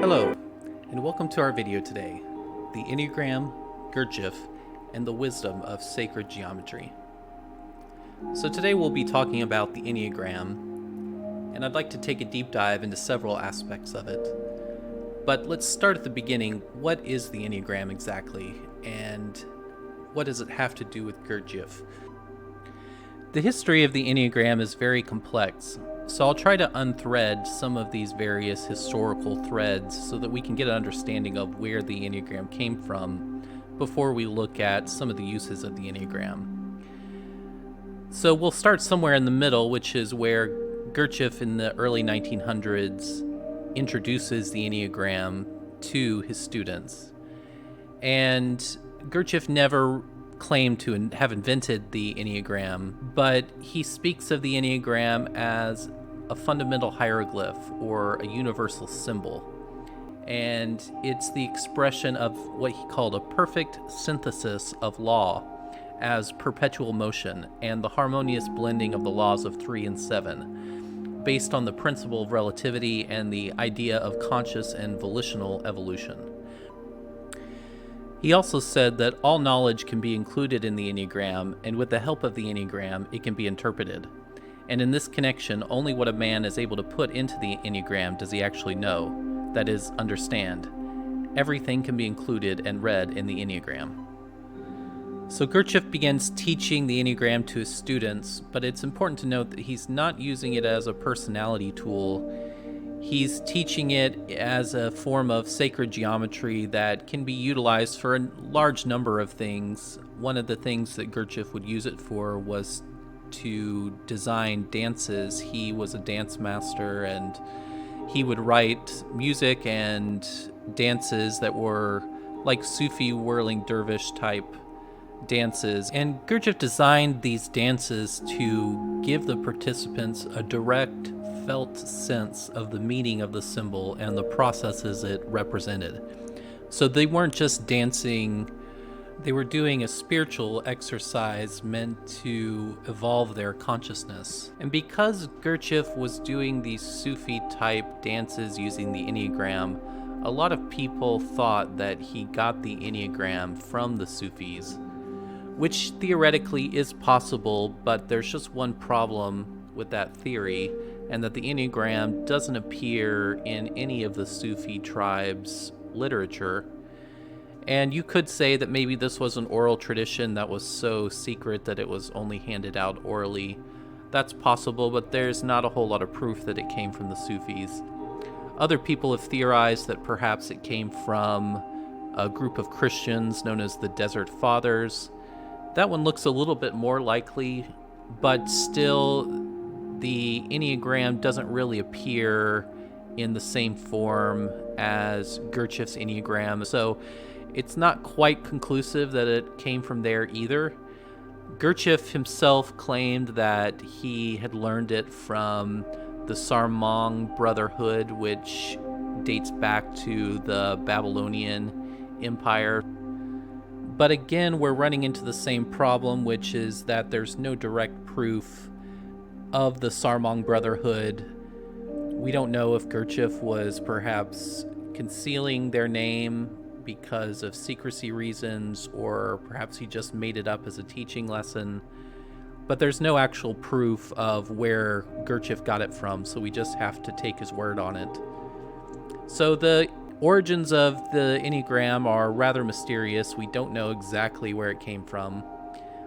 Hello, and welcome to our video today, the Enneagram, Gurdjieff, and the wisdom of sacred geometry. So today we'll be talking about the Enneagram, and I'd like to take a deep dive into several aspects of it. But let's start at the beginning. What is the Enneagram exactly, and what does it have to do with Gurdjieff? The history of the Enneagram is very complex, so I'll try to unthread some of these various historical threads so that we can get an understanding of where the Enneagram came from before we look at some of the uses of the Enneagram. So we'll start somewhere in the middle, which is where Gurdjieff in the early 1900s introduces the Enneagram to his students. And Gurdjieff never claimed to have invented the Enneagram, but he speaks of the Enneagram as a fundamental hieroglyph or a universal symbol. And it's the expression of what he called a perfect synthesis of law as perpetual motion and the harmonious blending of the laws of 3 and 7, based on the principle of relativity and the idea of conscious and volitional evolution. He also said that all knowledge can be included in the Enneagram, and with the help of the Enneagram, it can be interpreted. And in this connection, only what a man is able to put into the Enneagram does he actually know, that is, understand. Everything can be included and read in the Enneagram. So Gurdjieff begins teaching the Enneagram to his students, but it's important to note that he's not using it as a personality tool. He's teaching it as a form of sacred geometry that can be utilized for a large number of things. One of the things that Gurdjieff would use it for was to design dances. He was a dance master, and he would write music and dances that were like Sufi whirling dervish type dances. And Gurdjieff designed these dances to give the participants a direct felt sense of the meaning of the symbol and the processes it represented. So they weren't just dancing, they were doing a spiritual exercise meant to evolve their consciousness. And because Gurdjieff was doing these Sufi type dances using the Enneagram, a lot of people thought that he got the Enneagram from the Sufis, which theoretically is possible, but there's just one problem with that theory, and that the Enneagram doesn't appear in any of the Sufi tribes' literature. And you could say that maybe this was an oral tradition that was so secret that it was only handed out orally. That's possible, but there's not a whole lot of proof that it came from the Sufis. Other people have theorized that perhaps it came from a group of Christians known as the Desert Fathers. That one looks a little bit more likely, but still the Enneagram doesn't really appear in the same form as Gurdjieff's Enneagram, so it's not quite conclusive that it came from there either. Gurdjieff himself claimed that he had learned it from the Sarmong Brotherhood, which dates back to the Babylonian Empire. But again, we're running into the same problem, which is that there's no direct proof of the Sarmong Brotherhood. We don't know if Gurdjieff was perhaps concealing their name because of secrecy reasons, or perhaps he just made it up as a teaching lesson. But there's no actual proof of where Gurdjieff got it from, so we just have to take his word on it. So the origins of the Enneagram are rather mysterious. We don't know exactly where it came from.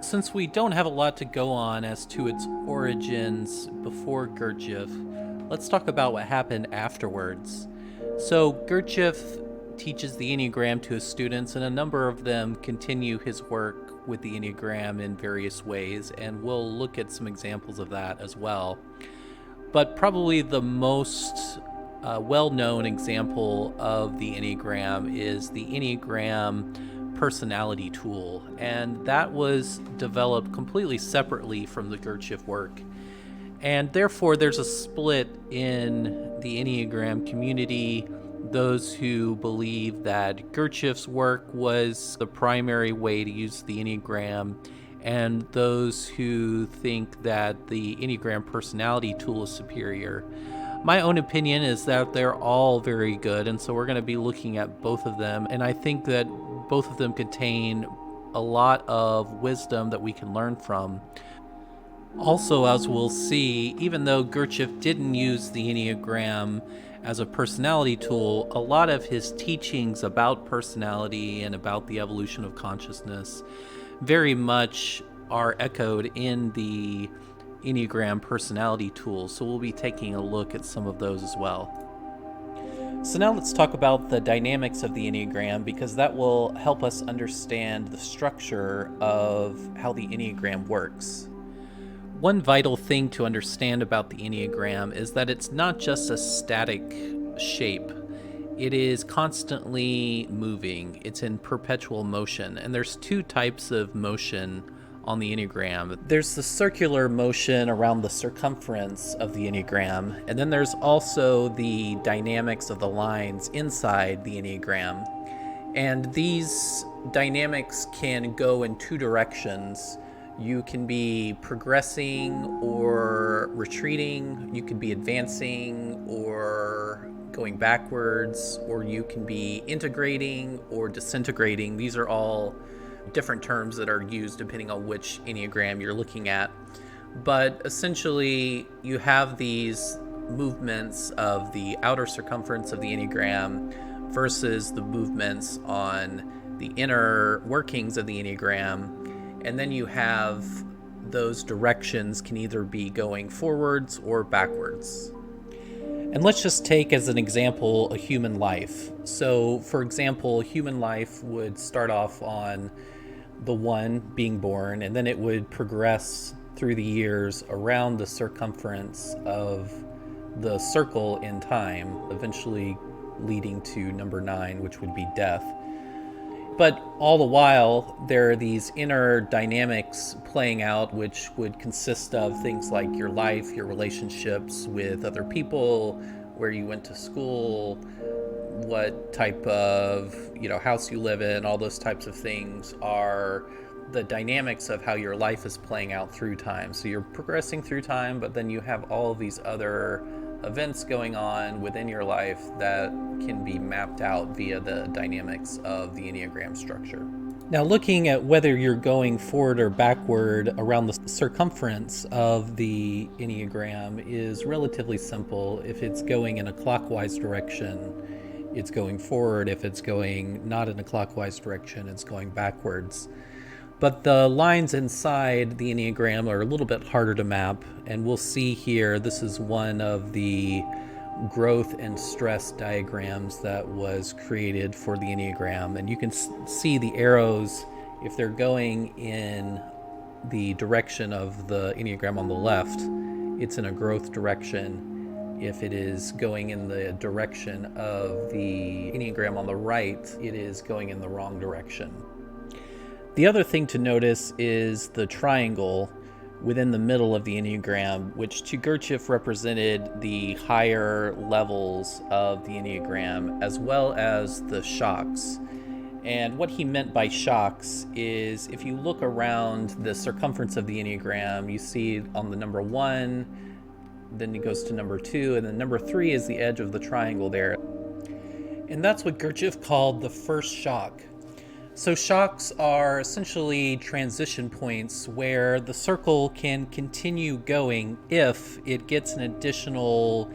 Since we don't have a lot to go on as to its origins before Gurdjieff, let's talk about what happened afterwards. So Gurdjieff teaches the Enneagram to his students, and a number of them continue his work with the Enneagram in various ways, and we'll look at some examples of that as well. But probably the most well-known example of the Enneagram is the Enneagram personality tool, and that was developed completely separately from the Gurdjieff work. And therefore, there's a split in the Enneagram community. Those who believe that Gurdjieff's work was the primary way to use the Enneagram, and those who think that the Enneagram personality tool is superior. My own opinion is that they're all very good, and so we're going to be looking at both of them, and I think that both of them contain a lot of wisdom that we can learn from. Also, as we'll see, even though Gurdjieff didn't use the Enneagram as a personality tool, a lot of his teachings about personality and about the evolution of consciousness very much are echoed in the Enneagram personality tools. So we'll be taking a look at some of those as well. So now let's talk about the dynamics of the Enneagram, because that will help us understand the structure of how the Enneagram works. One vital thing to understand about the Enneagram is that it's not just a static shape. It is constantly moving. It's in perpetual motion. And there's two types of motion on the Enneagram. There's the circular motion around the circumference of the Enneagram, and then there's also the dynamics of the lines inside the Enneagram. And these dynamics can go in two directions. You can be progressing or retreating, you can be advancing or going backwards, or you can be integrating or disintegrating. These are all different terms that are used depending on which Enneagram you're looking at. But essentially, you have these movements of the outer circumference of the Enneagram versus the movements on the inner workings of the Enneagram. And then you have those directions can either be going forwards or backwards. And let's just take as an example a human life. So, for example, human life would start off on the one being born, and then it would progress through the years around the circumference of the circle in time, eventually leading to number 9, which would be death. But all the while, there are these inner dynamics playing out, which would consist of things like your life, your relationships with other people, where you went to school, what type of house you live in. All those types of things are the dynamics of how your life is playing out through time. So you're progressing through time, but then you have all of these other events going on within your life that can be mapped out via the dynamics of the Enneagram structure. Now, looking at whether you're going forward or backward around the circumference of the Enneagram is relatively simple. If it's going in a clockwise direction, it's going forward. If it's going not in a clockwise direction, it's going backwards. But the lines inside the Enneagram are a little bit harder to map, and we'll see here, this is one of the growth and stress diagrams that was created for the Enneagram. And you can see the arrows, if they're going in the direction of the Enneagram on the left, it's in a growth direction. If it is going in the direction of the Enneagram on the right, it is going in the wrong direction. The other thing to notice is the triangle within the middle of the Enneagram, which to Gurdjieff represented the higher levels of the Enneagram, as well as the shocks. And what he meant by shocks is, if you look around the circumference of the Enneagram, you see on the number 1, then it goes to number 2, and then number 3 is the edge of the triangle there. And that's what Gurdjieff called the first shock. So shocks are essentially transition points where the circle can continue going if it gets an additional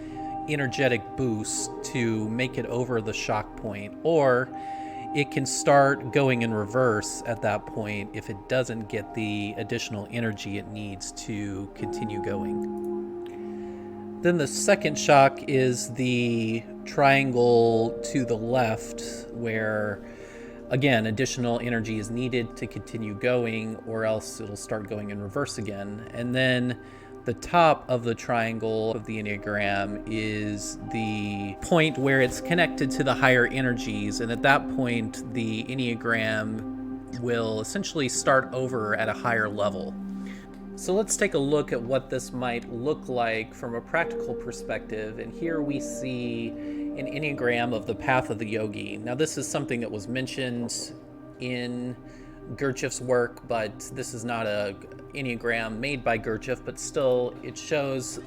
energetic boost to make it over the shock point, or it can start going in reverse at that point if it doesn't get the additional energy it needs to continue going. Then the second shock is the triangle to the left, where again, additional energy is needed to continue going, or else it'll start going in reverse again. And then the top of the triangle of the Enneagram is the point where it's connected to the higher energies. And at that point, the Enneagram will essentially start over at a higher level. So let's take a look at what this might look like from a practical perspective. And here we see an Enneagram of the path of the yogi. Now, this is something that was mentioned in Gurdjieff's work, but this is not a Enneagram made by Gurdjieff, but still it shows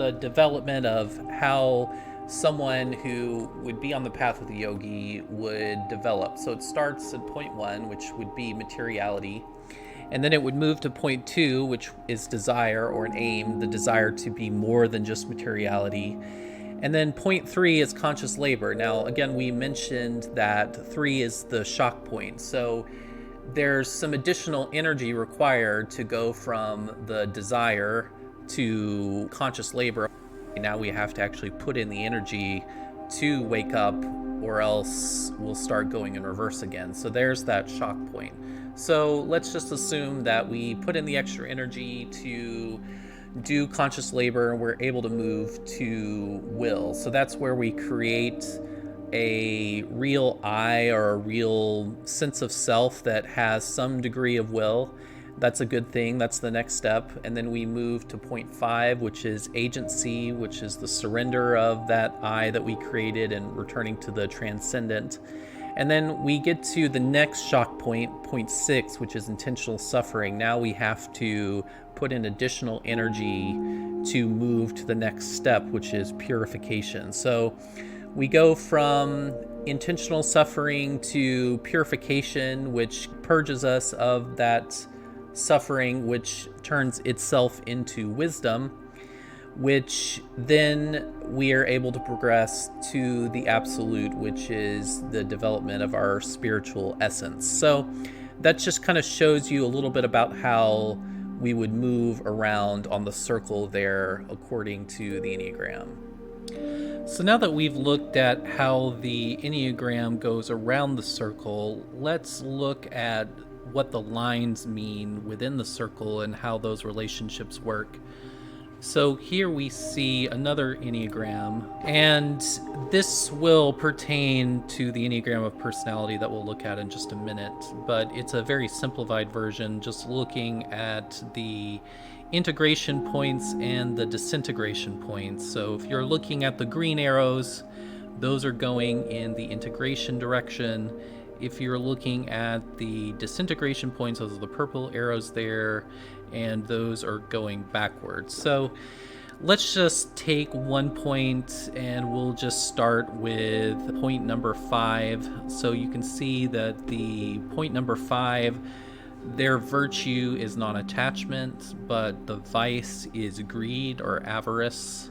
the development of how someone who would be on the path of the yogi would develop. So it starts at point 1, which would be materiality. And then it would move to point 2, which is desire or an aim, the desire to be more than just materiality. And then point 3 is conscious labor. Now, again, we mentioned that 3 is the shock point. So there's some additional energy required to go from the desire to conscious labor. Now we have to actually put in the energy to wake up, or else we'll start going in reverse again. So there's that shock point. So let's just assume that we put in the extra energy to do conscious labor and we're able to move to will. So that's where we create a real I, or a real sense of self that has some degree of will. That's a good thing. That's the next step. And then we move to point 5, which is agency, which is the surrender of that I that we created and returning to the transcendent. And then we get to the next shock point, point 6, which is intentional suffering. Now we have to put in additional energy to move to the next step, which is purification. So we go from intentional suffering to purification, which purges us of that suffering, which turns itself into wisdom, which then we are able to progress to the absolute, which is the development of our spiritual essence. So that just kind of shows you a little bit about how we would move around on the circle there according to the Enneagram. So now that we've looked at how the Enneagram goes around the circle, let's look at what the lines mean within the circle and how those relationships work. So here we see another Enneagram, and this will pertain to the Enneagram of personality that we'll look at in just a minute, but it's a very simplified version, just looking at the integration points and the disintegration points. So if you're looking at the green arrows, those are going in the integration direction. If you're looking at the disintegration points, those are the purple arrows there, and those are going backwards. So let's just take one point and we'll just start with point number 5. So you can see that the point number 5, their virtue is non-attachment, but the vice is greed or avarice.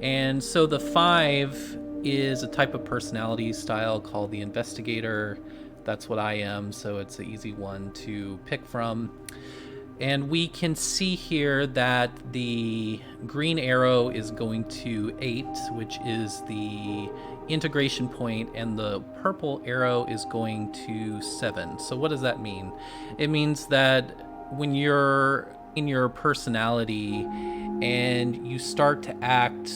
And so the 5 is a type of personality style called the investigator. That's what I am, so it's an easy one to pick from. And we can see here that the green arrow is going to 8, which is the integration point, and the purple arrow is going to 7. So what does that mean? It means that when you're in your personality and you start to act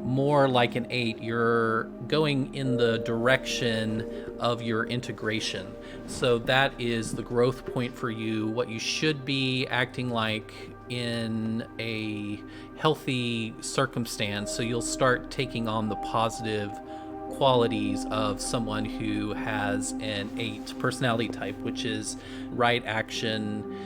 more like an 8, you're going in the direction of your integration. So that is the growth point for you, what you should be acting like in a healthy circumstance. So you'll start taking on the positive qualities of someone who has an 8 personality type, which is right action.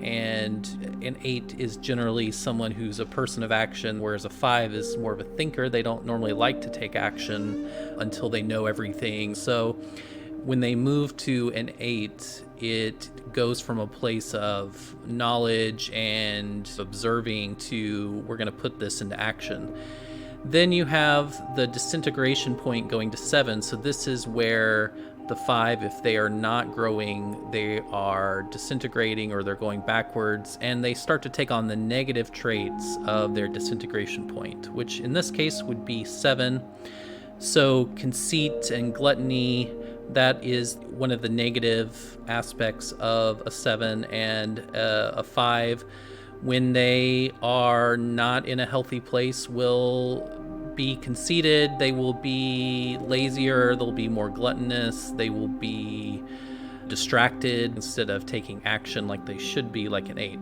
And an 8 is generally someone who's a person of action, whereas a 5 is more of a thinker. They don't normally like to take action until they know everything. So when they move to an 8, it goes from a place of knowledge and observing to, we're going to put this into action. Then you have the disintegration point going to 7. So this is where the 5, if they are not growing, they are disintegrating or they're going backwards, and they start to take on the negative traits of their disintegration point, which in this case would be 7. So conceit and gluttony, that is one of the negative aspects of a 7, and a 5, when they are not in a healthy place, will be conceited, they will be lazier, they'll be more gluttonous, they will be distracted instead of taking action like they should be, like an 8.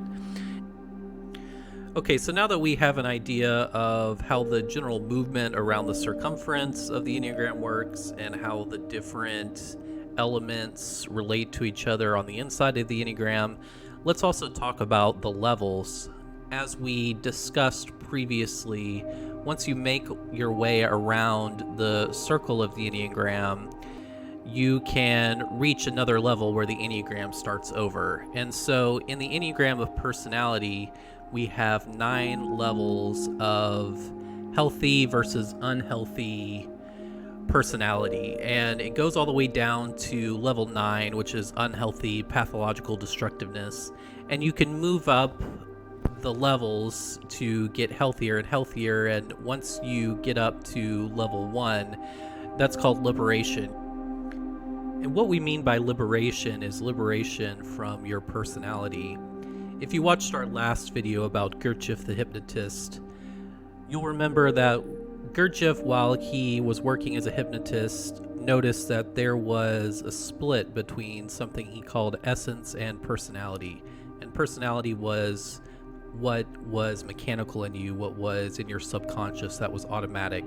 Okay, so now that we have an idea of how the general movement around the circumference of the Enneagram works and how the different elements relate to each other on the inside of the Enneagram, let's also talk about the levels. As we discussed previously, once you make your way around the circle of the Enneagram, you can reach another level where the Enneagram starts over. And so in the Enneagram of personality, we have 9 levels of healthy versus unhealthy personality, and it goes all the way down to level 9, which is unhealthy pathological destructiveness. And you can move up the levels to get healthier and healthier, and once you get up to level 1, that's called liberation. And what we mean by liberation is liberation from your personality. If you watched our last video about Gurdjieff the hypnotist, you'll remember that Gurdjieff, while he was working as a hypnotist, noticed that there was a split between something he called essence and personality. And personality was what was mechanical in you, what was in your subconscious that was automatic.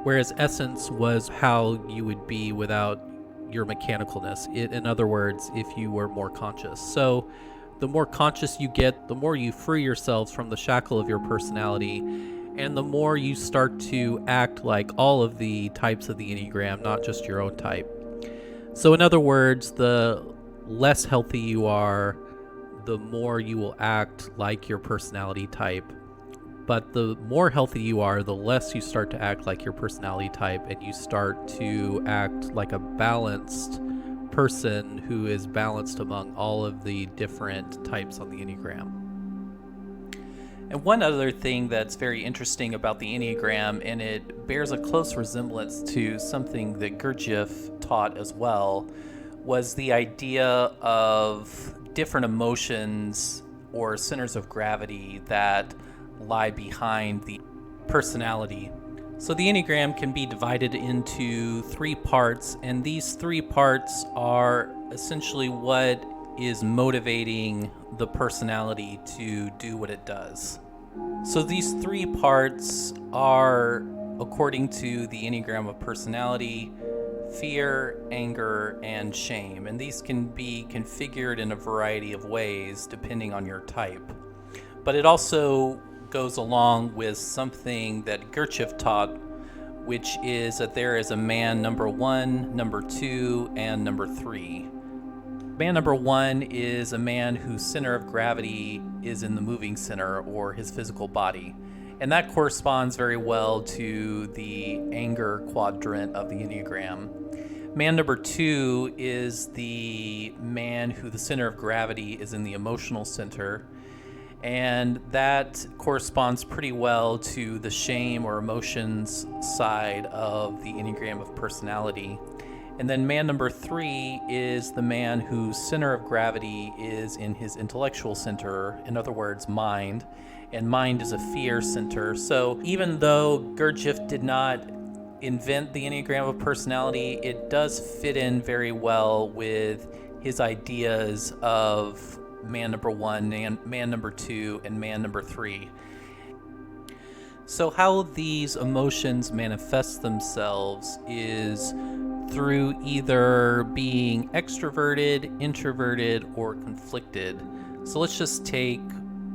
Whereas essence was how you would be without your mechanicalness. In other words, if you were more conscious. So the more conscious you get, the more you free yourselves from the shackle of your personality, and the more you start to act like all of the types of the Enneagram, not just your own type. So in other words, the less healthy you are, the more you will act like your personality type. But the more healthy you are, the less you start to act like your personality type, and you start to act like a balanced person who is balanced among all of the different types on the Enneagram. And one other thing that's very interesting about the Enneagram, and it bears a close resemblance to something that Gurdjieff taught as well, was the idea of different emotions or centers of gravity that lie behind the personality. So the Enneagram can be divided into 3 parts, and these 3 parts are essentially what is motivating the personality to do what it does. So these 3 parts are, according to the Enneagram of personality, fear, anger, and shame. And these can be configured in a variety of ways depending on your type. But it also goes along with something that Gurdjieff taught, which is that there is a man number 1, number 2, and number 3. Man number 1 is a man whose center of gravity is in the moving center, or his physical body. And that corresponds very well to the anger quadrant of the Enneagram. Man number 2 is the man who the center of gravity is in the emotional center. And that corresponds pretty well to the shame or emotions side of the Enneagram of personality. And then man number 3 is the man whose center of gravity is in his intellectual center, in other words, mind. And mind is a fear center. So even though Gurdjieff did not invent the Enneagram of personality, it does fit in very well with his ideas of man number 1, man number 2, and man number 3. So how these emotions manifest themselves is through either being extroverted, introverted, or conflicted. So let's just take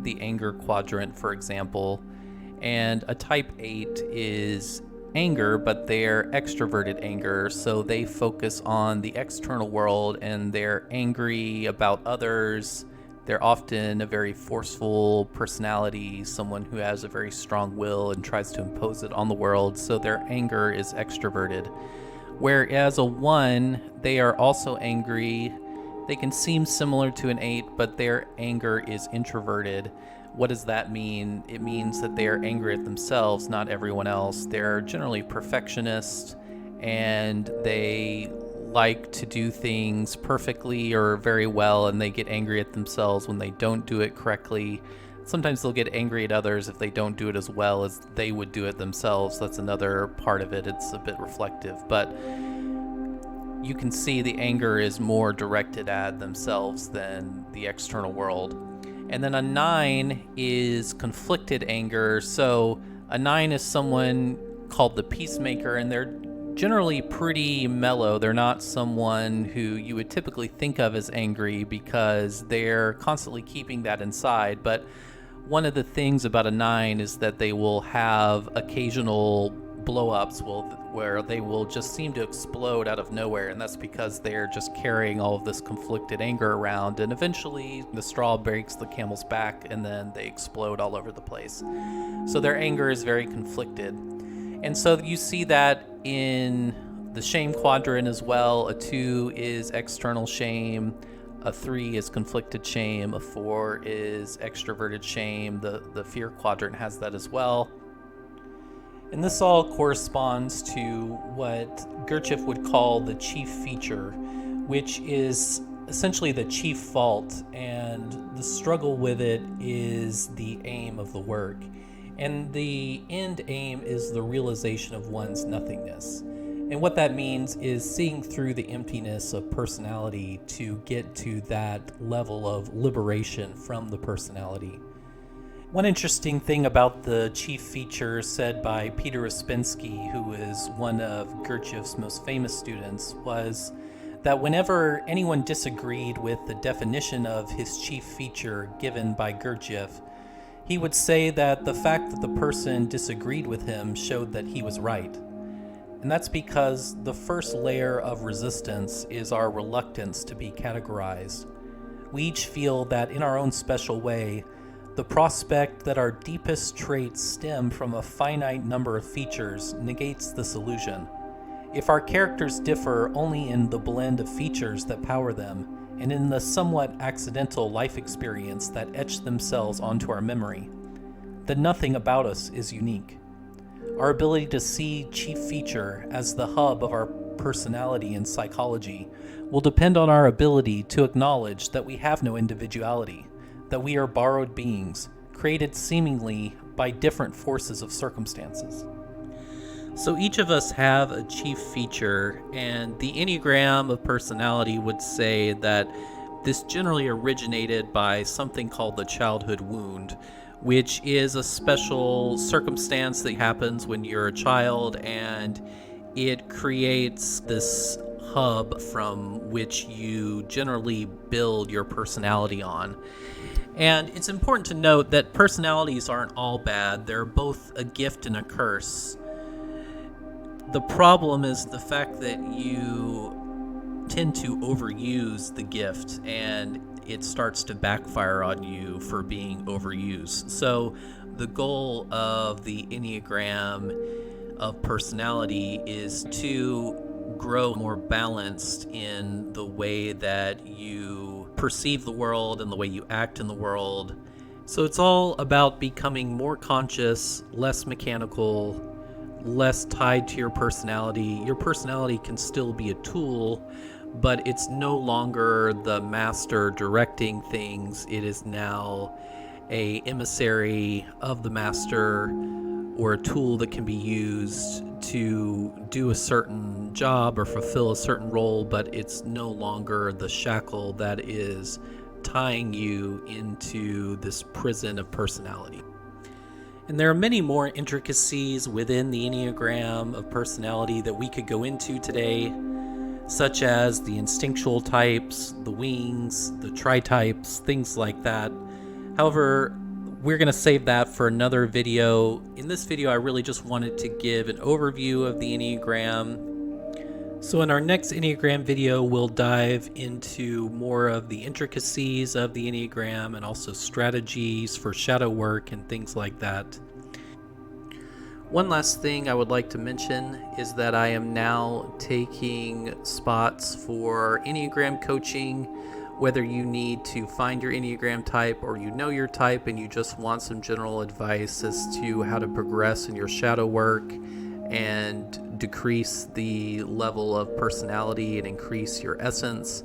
the anger quadrant, for example. And a type 8 is anger, but they're extroverted anger. So they focus on the external world and they're angry about others. They're often a very forceful personality, someone who has a very strong will and tries to impose it on the world. So their anger is extroverted. Whereas a 1, they are also angry. They can seem similar to an 8, but their anger is introverted. What does that mean? It means that they are angry at themselves, not everyone else. They're generally perfectionists, and they like to do things perfectly or very well, and they get angry at themselves when they don't do it correctly. Sometimes they'll get angry at others if they don't do it as well as they would do it themselves. That's another part of it. It's a bit reflective, but you can see the anger is more directed at themselves than the external world. And then a 9 is conflicted anger. So a 9 is someone called the peacemaker, and they're generally pretty mellow. They're not someone who you would typically think of as angry because they're constantly keeping that inside. But one of the things about a 9 is that they will have occasional blow-ups where they will just seem to explode out of nowhere, and that's because they're just carrying all of this conflicted anger around, and eventually the straw breaks the camel's back and then they explode all over the place. So their anger is very conflicted. And so you see that in the shame quadrant as well. A 2 is external shame, a 3 is conflicted shame, a 4 is extroverted shame. The fear quadrant has that as well. And this all corresponds to what Gurdjieff would call the chief feature, which is essentially the chief fault, and the struggle with it is the aim of the work. And the end aim is the realization of one's nothingness. And what that means is seeing through the emptiness of personality to get to that level of liberation from the personality. One interesting thing about the chief feature said by Peter Ouspensky, who is one of Gurdjieff's most famous students, was that whenever anyone disagreed with the definition of his chief feature given by Gurdjieff, he would say that the fact that the person disagreed with him showed that he was right. And that's because the first layer of resistance is our reluctance to be categorized. We each feel that in our own special way, the prospect that our deepest traits stem from a finite number of features negates this illusion. If our characters differ only in the blend of features that power them, and in the somewhat accidental life experience that etch themselves onto our memory, then nothing about us is unique. Our ability to see chief feature as the hub of our personality and psychology will depend on our ability to acknowledge that we have no individuality, that we are borrowed beings, created seemingly by different forces of circumstances. So each of us have a chief feature, and the Enneagram of personality would say that this generally originated by something called the childhood wound, which is a special circumstance that happens when you're a child, and it creates this hub from which you generally build your personality on. And it's important to note that personalities aren't all bad. They're both a gift and a curse. The problem is the fact that you tend to overuse the gift, and it starts to backfire on you for being overused. So the goal of the Enneagram of personality is to grow more balanced in the way that you perceive the world and the way you act in the world. So it's all about becoming more conscious, less mechanical, less tied to your personality. Your personality can still be a tool, but it's no longer the master directing things. It is now an emissary of the master, or a tool that can be used to do a certain job or fulfill a certain role, but it's no longer the shackle that is tying you into this prison of personality. And there are many more intricacies within the Enneagram of personality that we could go into today, such as the instinctual types, the wings, the tri-types, things like that. However, we're going to save that for another video. In this video, I really just wanted to give an overview of the Enneagram. So in our next Enneagram video, we'll dive into more of the intricacies of the Enneagram and also strategies for shadow work and things like that. One last thing I would like to mention is that I am now taking spots for Enneagram coaching. Whether you need to find your Enneagram type or you know your type and you just want some general advice as to how to progress in your shadow work and decrease the level of personality and increase your essence,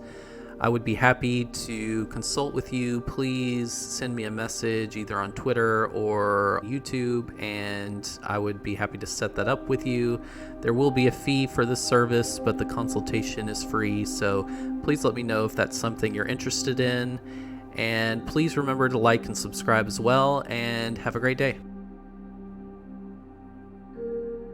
I would be happy to consult with you. Please send me a message either on Twitter or YouTube, and I would be happy to set that up with you. There will be a fee for this service, but the consultation is free, so please let me know if that's something you're interested in. And please remember to like and subscribe as well, and have a great day.